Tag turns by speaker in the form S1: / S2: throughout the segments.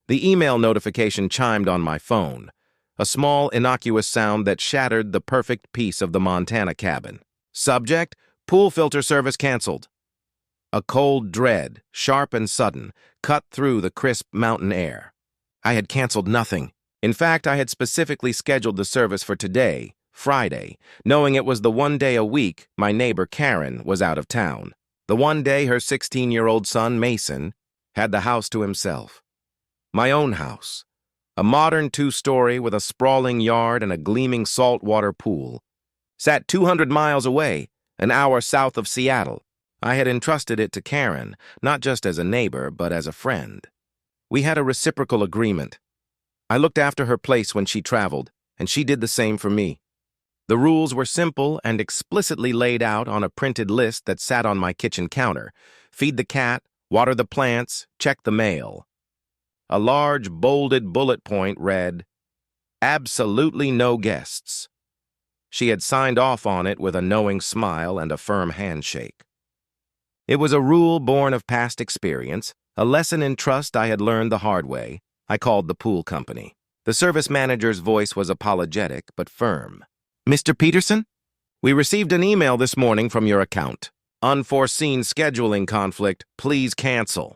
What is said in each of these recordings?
S1: The email notification chimed on my phone, a small, innocuous sound that shattered the perfect peace of the Montana cabin. Subject: pool filter service canceled. A cold dread, sharp and sudden, cut through the crisp mountain air. I had canceled nothing. In fact, I had specifically scheduled the service for today, Friday, knowing it was the one day a week my neighbor Karen was out of town. The one day her 16-year-old son, Mason, had the house to himself. My own house. A modern 2-story with a sprawling yard and a gleaming saltwater pool. Sat 200 miles away, an hour south of Seattle. I had entrusted it to Karen, not just as a neighbor, but as a friend. We had a reciprocal agreement. I looked after her place when she traveled, and she did the same for me. The rules were simple and explicitly laid out on a printed list that sat on my kitchen counter. Feed the cat, water the plants, check the mail. A large, bolded bullet point read, "Absolutely no guests." She had signed off on it with a knowing smile and a firm handshake. It was a rule born of past experience, a lesson in trust I had learned the hard way. I called the pool company. The service manager's voice was apologetic but firm. "Mr. Peterson? We received an email this morning from your account. Unforeseen scheduling conflict. Please cancel."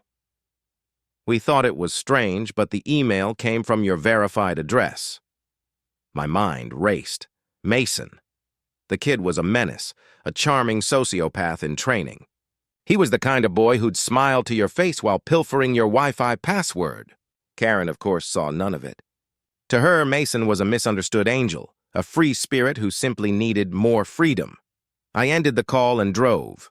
S1: We thought it was strange, but the email came from your verified address. My mind raced. Mason. The kid was a menace, a charming sociopath in training. He was the kind of boy who'd smile to your face while pilfering your Wi-Fi password. Karen, of course, saw none of it. To her, Mason was a misunderstood angel, a free spirit who simply needed more freedom. I ended the call and drove.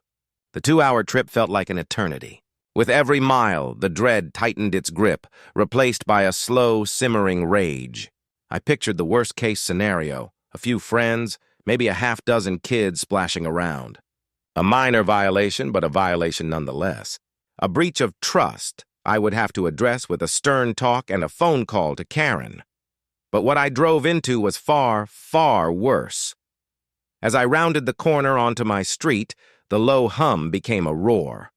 S1: The 2-hour trip felt like an eternity. With every mile, the dread tightened its grip, replaced by a slow, simmering rage. I pictured the worst-case scenario, a few friends, maybe a half-dozen kids splashing around. A minor violation, but a violation nonetheless. A breach of trust I would have to address with a stern talk and a phone call to Karen. But what I drove into was far, far worse. As I rounded the corner onto my street, the low hum became a roar.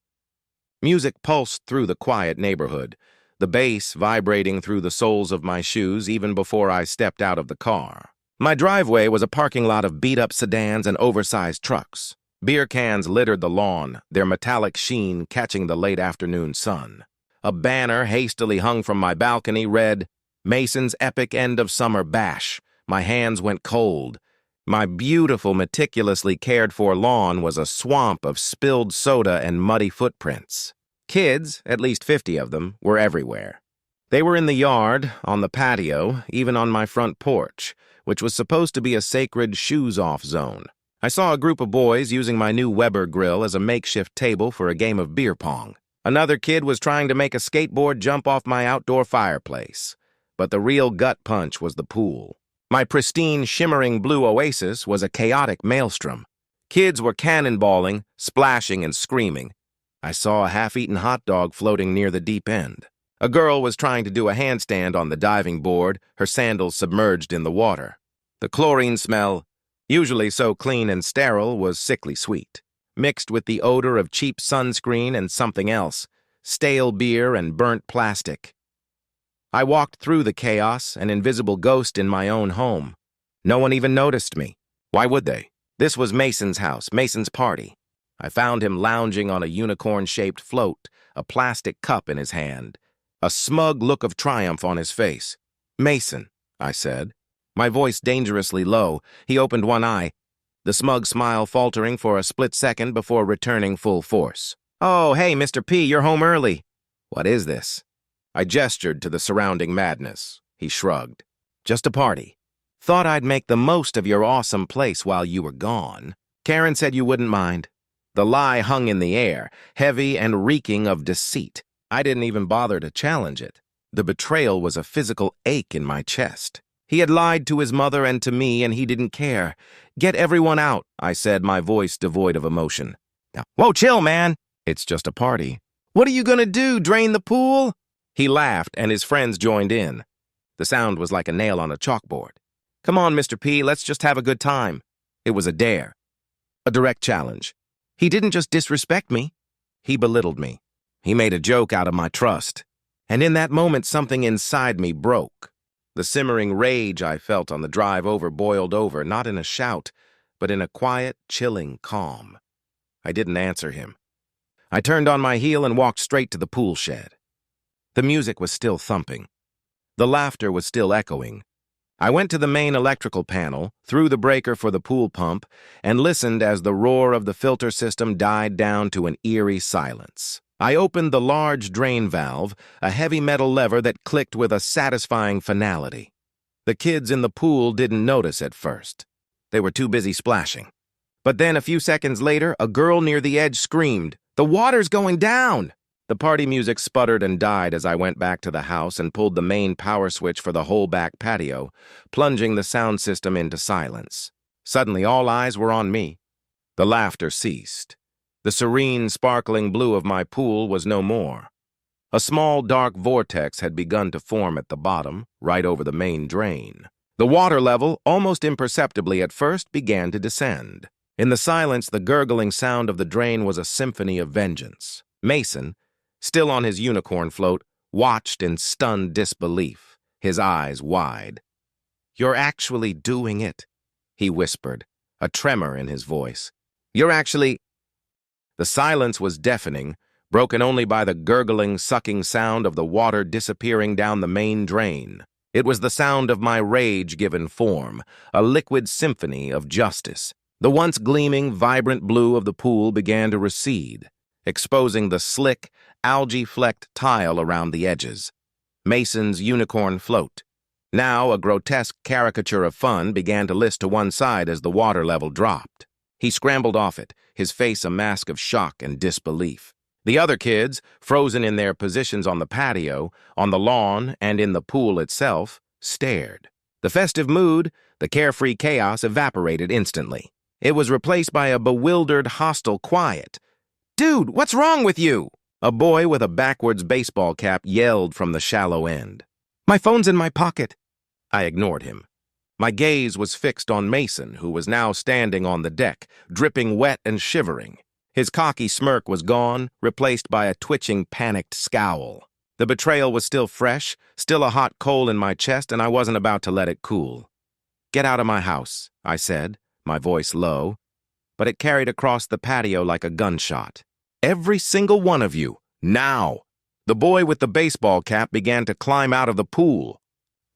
S1: Music pulsed through the quiet neighborhood, the bass vibrating through the soles of my shoes even before I stepped out of the car. My driveway was a parking lot of beat-up sedans and oversized trucks. Beer cans littered the lawn, their metallic sheen catching the late afternoon sun. A banner hastily hung from my balcony read, "Mason's Epic End of Summer Bash." My hands went cold. My beautiful, meticulously cared-for lawn was a swamp of spilled soda and muddy footprints. Kids, at least 50 of them, were everywhere. They were in the yard, on the patio, even on my front porch, which was supposed to be a sacred shoes-off zone. I saw a group of boys using my new Weber grill as a makeshift table for a game of beer pong. Another kid was trying to make a skateboard jump off my outdoor fireplace. But the real gut punch was the pool. My pristine, shimmering blue oasis was a chaotic maelstrom. Kids were cannonballing, splashing, and screaming. I saw a half-eaten hot dog floating near the deep end. A girl was trying to do a handstand on the diving board, her sandals submerged in the water. The chlorine smell, usually so clean and sterile, was sickly sweet, mixed with the odor of cheap sunscreen and something else, stale beer and burnt plastic. I walked through the chaos, an invisible ghost in my own home. No one even noticed me. Why would they? This was Mason's house, Mason's party. I found him lounging on a unicorn-shaped float, a plastic cup in his hand, a smug look of triumph on his face. "Mason," I said, my voice dangerously low. He opened one eye, the smug smile faltering for a split second before returning full force. "Oh, hey, Mr. P, you're home early." "What is this?" I gestured to the surrounding madness. He shrugged. "Just a party. Thought I'd make the most of your awesome place while you were gone. Karen said you wouldn't mind." The lie hung in the air, heavy and reeking of deceit. I didn't even bother to challenge it. The betrayal was a physical ache in my chest. He had lied to his mother and to me, and he didn't care. "Get everyone out," I said, my voice devoid of emotion. "Now, whoa, chill, man. It's just a party." "What are you gonna do, drain the pool?" He laughed, and his friends joined in. The sound was like a nail on a chalkboard. "Come on, Mr. P, let's just have a good time." It was a dare, a direct challenge. He didn't just disrespect me. He belittled me. He made a joke out of my trust. And in that moment, something inside me broke. The simmering rage I felt on the drive over boiled over, not in a shout, but in a quiet, chilling calm. I didn't answer him. I turned on my heel and walked straight to the pool shed. The music was still thumping. The laughter was still echoing. I went to the main electrical panel, threw the breaker for the pool pump, and listened as the roar of the filter system died down to an eerie silence. I opened the large drain valve, a heavy metal lever that clicked with a satisfying finality. The kids in the pool didn't notice at first. They were too busy splashing. But then, a few seconds later, a girl near the edge screamed, "The water's going down!" The party music sputtered and died as I went back to the house and pulled the main power switch for the whole back patio, plunging the sound system into silence. Suddenly, all eyes were on me. The laughter ceased. The serene, sparkling blue of my pool was no more. A small, dark vortex had begun to form at the bottom, right over the main drain. The water level, almost imperceptibly at first, began to descend. In the silence, the gurgling sound of the drain was a symphony of vengeance. Mason, still on his unicorn float, watched in stunned disbelief, his eyes wide. "You're actually doing it," he whispered, a tremor in his voice. "You're actually—" The silence was deafening, broken only by the gurgling, sucking sound of the water disappearing down the main drain. It was the sound of my rage given form, a liquid symphony of justice. The once gleaming, vibrant blue of the pool began to recede, exposing the slick, algae-flecked tile around the edges. Mason's unicorn float, now a grotesque caricature of fun, began to list to one side as the water level dropped. He scrambled off it, his face a mask of shock and disbelief. The other kids, frozen in their positions on the patio, on the lawn, and in the pool itself, stared. The festive mood, the carefree chaos evaporated instantly. It was replaced by a bewildered, hostile quiet. "Dude, what's wrong with you?" A boy with a backwards baseball cap yelled from the shallow end. "My phone's in my pocket." I ignored him. My gaze was fixed on Mason, who was now standing on the deck, dripping wet and shivering. His cocky smirk was gone, replaced by a twitching, panicked scowl. The betrayal was still fresh, still a hot coal in my chest, and I wasn't about to let it cool. "Get out of my house," I said, my voice low, but it carried across the patio like a gunshot. "Every single one of you, now!" The boy with the baseball cap began to climb out of the pool.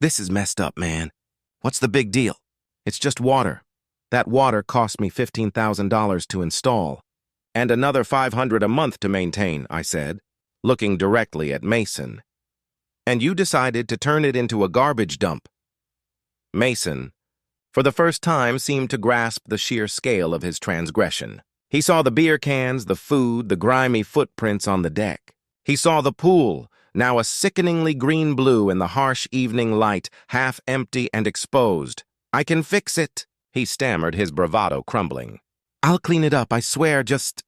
S1: "This is messed up, man. What's the big deal?" "It's just water. That water cost me $15,000 to install, and another $500 a month to maintain," I said, looking directly at Mason. "And you decided to turn it into a garbage dump." Mason, for the first time, seemed to grasp the sheer scale of his transgression. He saw the beer cans, the food, the grimy footprints on the deck. He saw the pool, now a sickeningly green-blue in the harsh evening light, half empty and exposed. "I can fix it," he stammered, his bravado crumbling. "I'll clean it up, I swear, just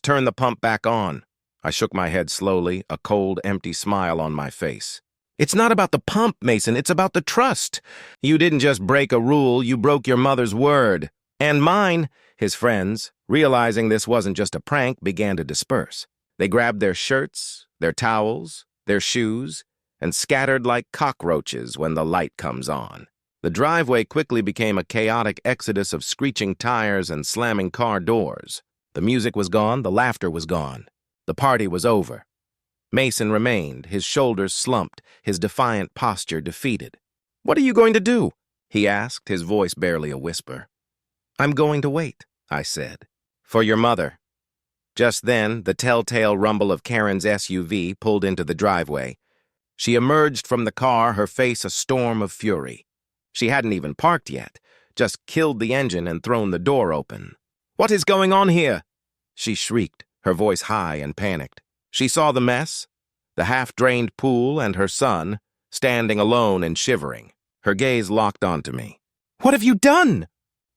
S1: turn the pump back on." I shook my head slowly, a cold, empty smile on my face. "It's not about the pump, Mason, it's about the trust. You didn't just break a rule, you broke your mother's word. And mine." His friends, realizing this wasn't just a prank, began to disperse. They grabbed their shirts, their towels, their shoes, and scattered like cockroaches when the light comes on. The driveway quickly became a chaotic exodus of screeching tires and slamming car doors. The music was gone, the laughter was gone. The party was over. Mason remained, his shoulders slumped, his defiant posture defeated. "What are you going to do?" he asked, his voice barely a whisper. "I'm going to wait," I said. "For your mother." Just then, the telltale rumble of Karen's SUV pulled into the driveway. She emerged from the car, her face a storm of fury. She hadn't even parked yet, just killed the engine and thrown the door open. "What is going on here?" she shrieked, her voice high and panicked. She saw the mess, the half-drained pool, and her son, standing alone and shivering. Her gaze locked onto me. "What have you done?"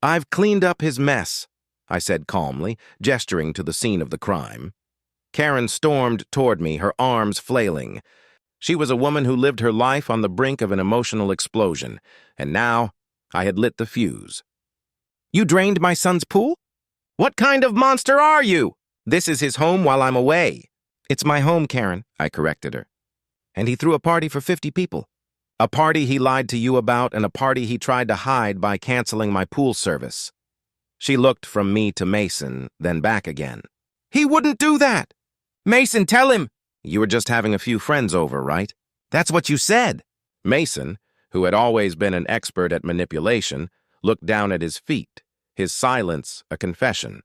S1: "I've cleaned up his mess," I said calmly, gesturing to the scene of the crime. Karen stormed toward me, her arms flailing. She was a woman who lived her life on the brink of an emotional explosion, and now I had lit the fuse. "You drained my son's pool? What kind of monster are you? This is his home while I'm away." "It's my home, Karen," I corrected her. And he threw a party for 50 people. A party he lied to you about and a party he tried to hide by canceling my pool service. She looked from me to Mason, then back again. He wouldn't do that! Mason, tell him! You were just having a few friends over, right? That's what you said. Mason, who had always been an expert at manipulation, looked down at his feet, his silence a confession.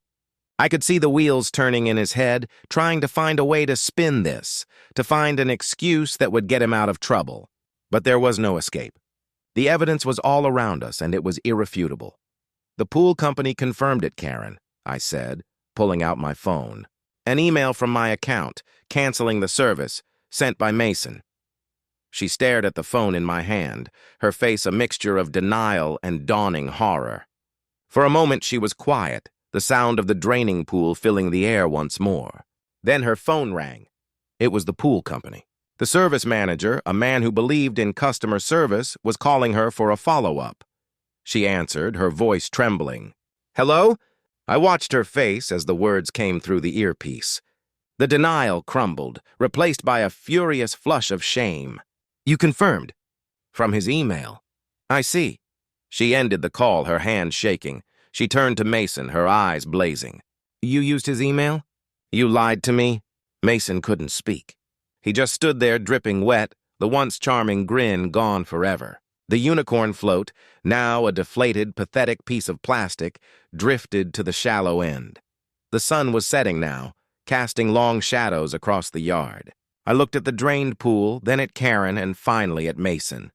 S1: I could see the wheels turning in his head, trying to find a way to spin this, to find an excuse that would get him out of trouble. But there was no escape. The evidence was all around us, and it was irrefutable. The pool company confirmed it, Karen, I said, pulling out my phone. An email from my account, canceling the service, sent by Mason. She stared at the phone in my hand, her face a mixture of denial and dawning horror. For a moment she was quiet, the sound of the draining pool filling the air once more. Then her phone rang. It was the pool company. The service manager, a man who believed in customer service, was calling her for a follow-up. She answered, her voice trembling. Hello? I watched her face as the words came through the earpiece. The denial crumbled, replaced by a furious flush of shame. You confirmed? From his email. I see. She ended the call, her hand shaking. She turned to Mason, her eyes blazing. You used his email? You lied to me? Mason couldn't speak. He just stood there dripping wet, the once charming grin gone forever. The unicorn float, now a deflated, pathetic piece of plastic, drifted to the shallow end. The sun was setting now, casting long shadows across the yard. I looked at the drained pool, then at Karen, and finally at Mason.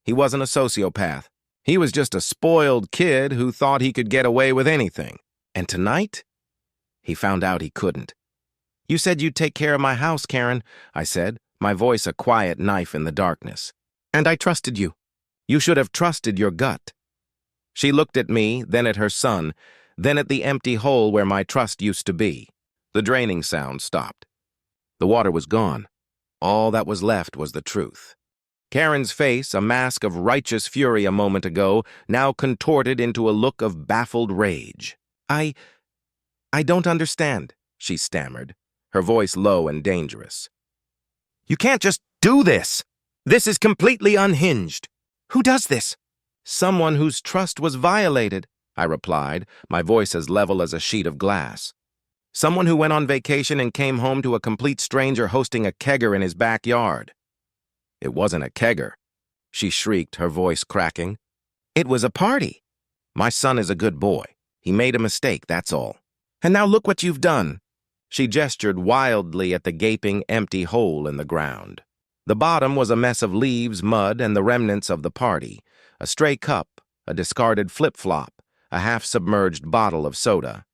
S1: He wasn't a sociopath. He was just a spoiled kid who thought he could get away with anything. And tonight, he found out he couldn't. You said you'd take care of my house, Karen, I said, my voice a quiet knife in the darkness. And I trusted you. You should have trusted your gut. She looked at me, then at her son, then at the empty hole where my trust used to be. The draining sound stopped. The water was gone. All that was left was the truth. Karen's face, a mask of righteous fury a moment ago, now contorted into a look of baffled rage. I don't understand, she stammered, her voice low and dangerous. You can't just do this. This is completely unhinged. Who does this? Someone whose trust was violated, I replied, my voice as level as a sheet of glass. Someone who went on vacation and came home to a complete stranger hosting a kegger in his backyard. It wasn't a kegger, she shrieked, her voice cracking. It was a party. My son is a good boy. He made a mistake, that's all. And now look what you've done. She gestured wildly at the gaping, empty hole in the ground. The bottom was a mess of leaves, mud, and the remnants of the party. A stray cup, a discarded flip-flop, a half-submerged bottle of soda.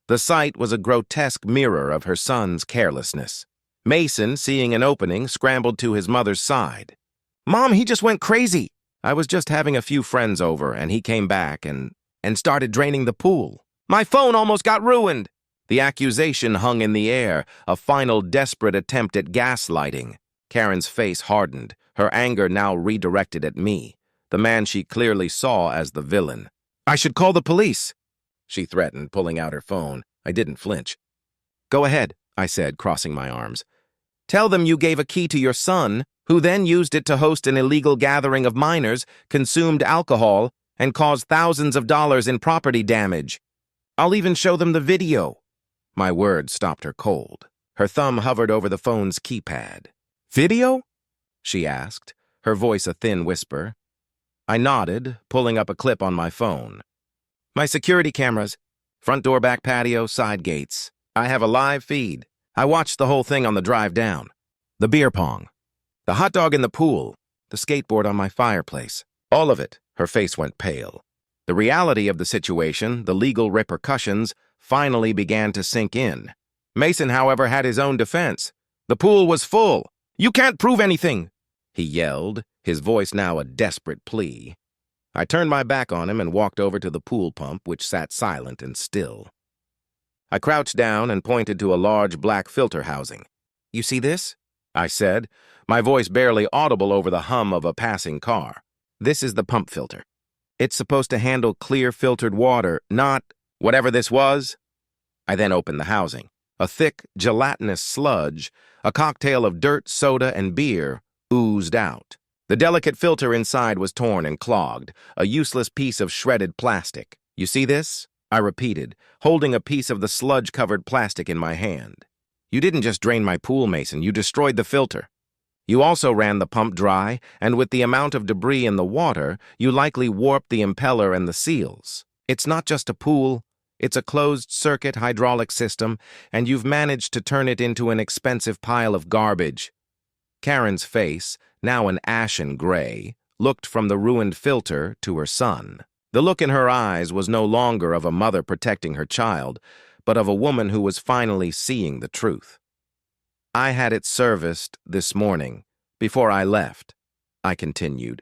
S1: The sight was a grotesque mirror of her son's carelessness. Mason, seeing an opening, scrambled to his mother's side. Mom, he just went crazy. I was just having a few friends over, and he came back and started draining the pool. My phone almost got ruined. The accusation hung in the air, a final desperate attempt at gaslighting. Karen's face hardened, her anger now redirected at me, the man she clearly saw as the villain. I should call the police, she threatened, pulling out her phone. I didn't flinch. Go ahead, I said, crossing my arms. Tell them you gave a key to your son, who then used it to host an illegal gathering of minors, consumed alcohol, and caused thousands of dollars in property damage. I'll even show them the video. My words stopped her cold. Her thumb hovered over the phone's keypad. Video? She asked, her voice a thin whisper. I nodded, pulling up a clip on my phone. My security cameras, front door, back patio, side gates. I have a live feed. I watched the whole thing on the drive down. The beer pong, the hot dog in the pool, the skateboard on my fireplace. All of it. Her face went pale. The reality of the situation, the legal repercussions, finally began to sink in. Mason, however, had his own defense. The pool was full. You can't prove anything, he yelled, his voice now a desperate plea. I turned my back on him and walked over to the pool pump, which sat silent and still. I crouched down and pointed to a large black filter housing. You see this? I said, my voice barely audible over the hum of a passing car. This is the pump filter. It's supposed to handle clear filtered water, not whatever this was. I then opened the housing. A thick, gelatinous sludge, a cocktail of dirt, soda, and beer, oozed out. The delicate filter inside was torn and clogged, a useless piece of shredded plastic. "You see this?" I repeated, holding a piece of the sludge-covered plastic in my hand. "You didn't just drain my pool, Mason, you destroyed the filter. You also ran the pump dry, and with the amount of debris in the water, you likely warped the impeller and the seals. It's not just a pool, it's a closed-circuit hydraulic system, and you've managed to turn it into an expensive pile of garbage." Karen's face, now an ashen gray, looked from the ruined filter to her son. The look in her eyes was no longer of a mother protecting her child, but of a woman who was finally seeing the truth. "I had it serviced this morning, before I left," I continued,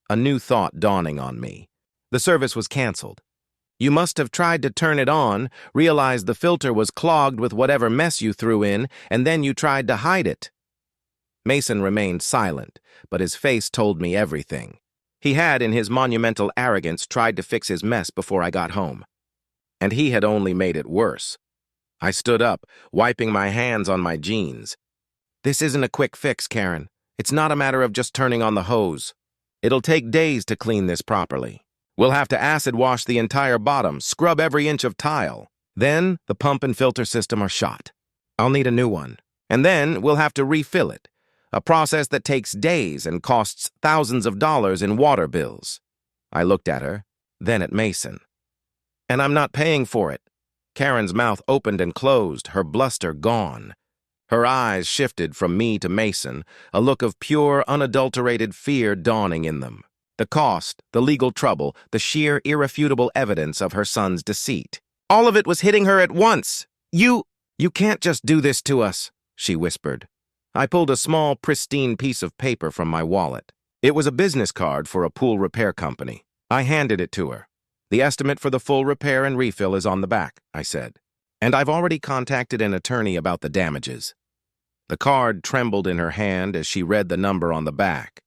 S1: a new thought dawning on me. "The service was canceled. You must have tried to turn it on, realized the filter was clogged with whatever mess you threw in, and then you tried to hide it." Mason remained silent, but his face told me everything. He had, in his monumental arrogance, tried to fix his mess before I got home. And he had only made it worse. I stood up, wiping my hands on my jeans. "This isn't a quick fix, Karen. It's not a matter of just turning on the hose. It'll take days to clean this properly. We'll have to acid wash the entire bottom, scrub every inch of tile. Then the pump and filter system are shot. I'll need a new one. And then we'll have to refill it, a process that takes days and costs thousands of dollars in water bills." I looked at her, then at Mason. "And I'm not paying for it." Karen's mouth opened and closed, her bluster gone. Her eyes shifted from me to Mason, a look of pure, unadulterated fear dawning in them. The cost, the legal trouble, the sheer, irrefutable evidence of her son's deceit. "All of it was hitting her at once. You can't just do this to us," she whispered. I pulled a small, pristine piece of paper from my wallet. It was a business card for a pool repair company. I handed it to her. "The estimate for the full repair and refill is on the back," I said. "And I've already contacted an attorney about the damages." The card trembled in her hand as she read the number on the back.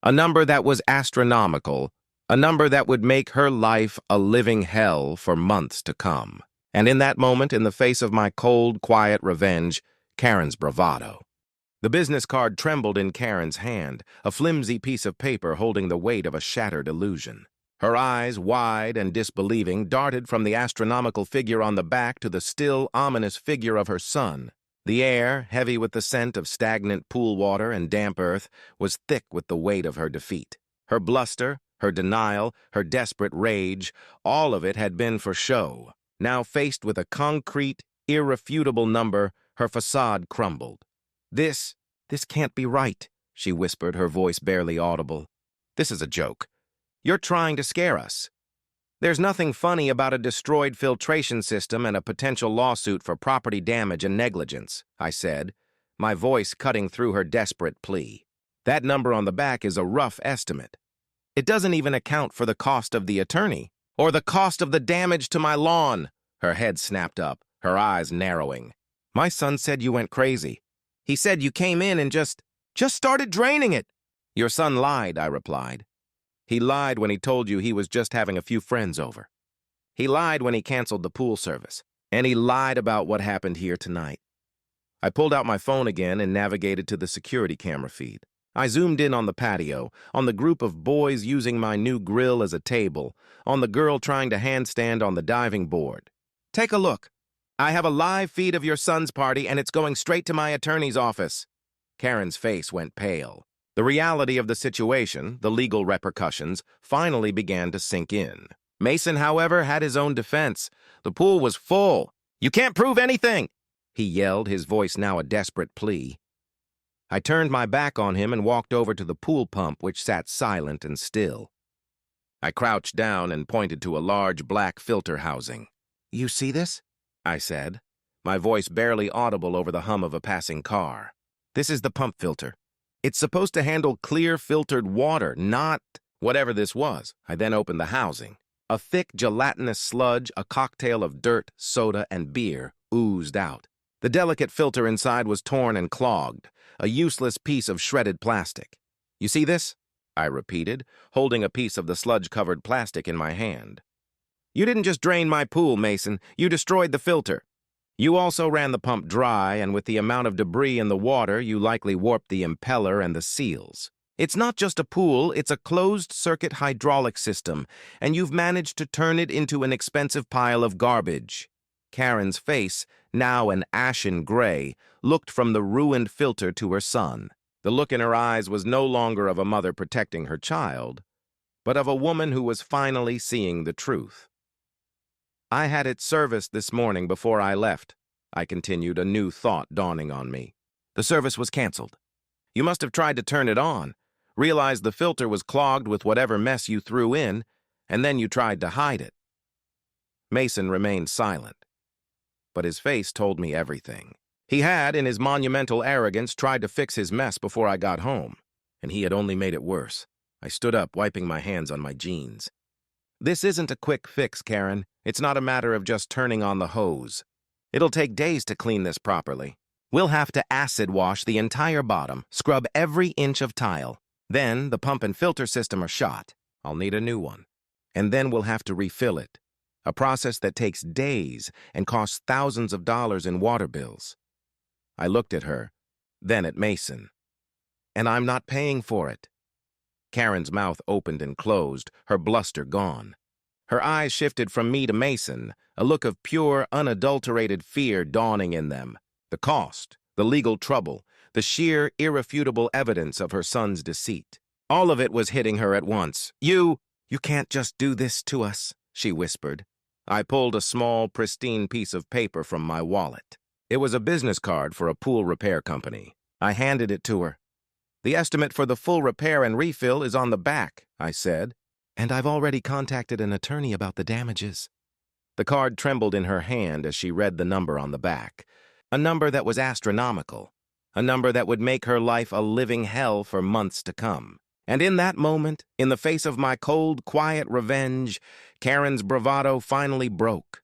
S1: A number that was astronomical, a number that would make her life a living hell for months to come. And in that moment, in the face of my cold, quiet revenge, Karen's bravado. The business card trembled in Karen's hand, a flimsy piece of paper holding the weight of a shattered illusion. Her eyes, wide and disbelieving, darted from the astronomical figure on the back to the still, ominous figure of her son. The air, heavy with the scent of stagnant pool water and damp earth, was thick with the weight of her defeat. Her bluster, her denial, her desperate rage, all of it had been for show. Now faced with a concrete, irrefutable number, her facade crumbled. This can't be right," she whispered, her voice barely audible. "This is a joke. You're trying to scare us. There's nothing funny about a destroyed filtration system and a potential lawsuit for property damage and negligence," I said, my voice cutting through her desperate plea. "That number on the back is a rough estimate. It doesn't even account for the cost of the attorney or the cost of the damage to my lawn." Her head snapped up, her eyes narrowing. "My son said you went crazy. He said you came in and just started draining it." "Your son lied," I replied. "He lied when he told you he was just having a few friends over. He lied when he canceled the pool service. And he lied about what happened here tonight." I pulled out my phone again and navigated to the security camera feed. I zoomed in on the patio, on the group of boys using my new grill as a table, on the girl trying to handstand on the diving board. "Take a look. I have a live feed of your son's party, and it's going straight to my attorney's office." Karen's face went pale. The reality of the situation, the legal repercussions, finally began to sink in. Mason, however, had his own defense. The pool was full. "You can't prove anything," he yelled, his voice now a desperate plea. I turned my back on him and walked over to the pool pump, which sat silent and still. I crouched down and pointed to a large black filter housing. "You see this?" I said, my voice barely audible over the hum of a passing car. "This is the pump filter. It's supposed to handle clear filtered water, not whatever this was." I then opened the housing. A thick, gelatinous sludge, a cocktail of dirt, soda, and beer, oozed out. The delicate filter inside was torn and clogged, a useless piece of shredded plastic. "You see this?" I repeated, holding a piece of the sludge-covered plastic in my hand. "You didn't just drain my pool, Mason. You destroyed the filter. You also ran the pump dry, and with the amount of debris in the water, you likely warped the impeller and the seals. It's not just a pool, it's a closed-circuit hydraulic system, and you've managed to turn it into an expensive pile of garbage. Karen's face, now an ashen gray, looked from the ruined filter to her son. The look in her eyes was no longer of a mother protecting her child, but of a woman who was finally seeing the truth. I had it serviced this morning before I left, I continued, a new thought dawning on me. The service was canceled. You must have tried to turn it on, realized the filter was clogged with whatever mess you threw in, and then you tried to hide it. Mason remained silent, but his face told me everything. He had, in his monumental arrogance, tried to fix his mess before I got home, and he had only made it worse. I stood up, wiping my hands on my jeans. This isn't a quick fix, Karen. It's not a matter of just turning on the hose. It'll take days to clean this properly. We'll have to acid wash the entire bottom, scrub every inch of tile. Then the pump and filter system are shot. I'll need a new one. And then we'll have to refill it, a process that takes days and costs thousands of dollars in water bills. I looked at her, then at Mason. And I'm not paying for it. Karen's mouth opened and closed, her bluster gone. Her eyes shifted from me to Mason, a look of pure, unadulterated fear dawning in them. The cost, the legal trouble, the sheer, irrefutable evidence of her son's deceit. All of it was hitting her at once. You can't just do this to us, she whispered. I pulled a small, pristine piece of paper from my wallet. It was a business card for a pool repair company. I handed it to her. The estimate for the full repair and refill is on the back, I said, and I've already contacted an attorney about the damages. The card trembled in her hand as she read the number on the back, a number that was astronomical, a number that would make her life a living hell for months to come. And in that moment, in the face of my cold, quiet revenge, Karen's bravado finally broke.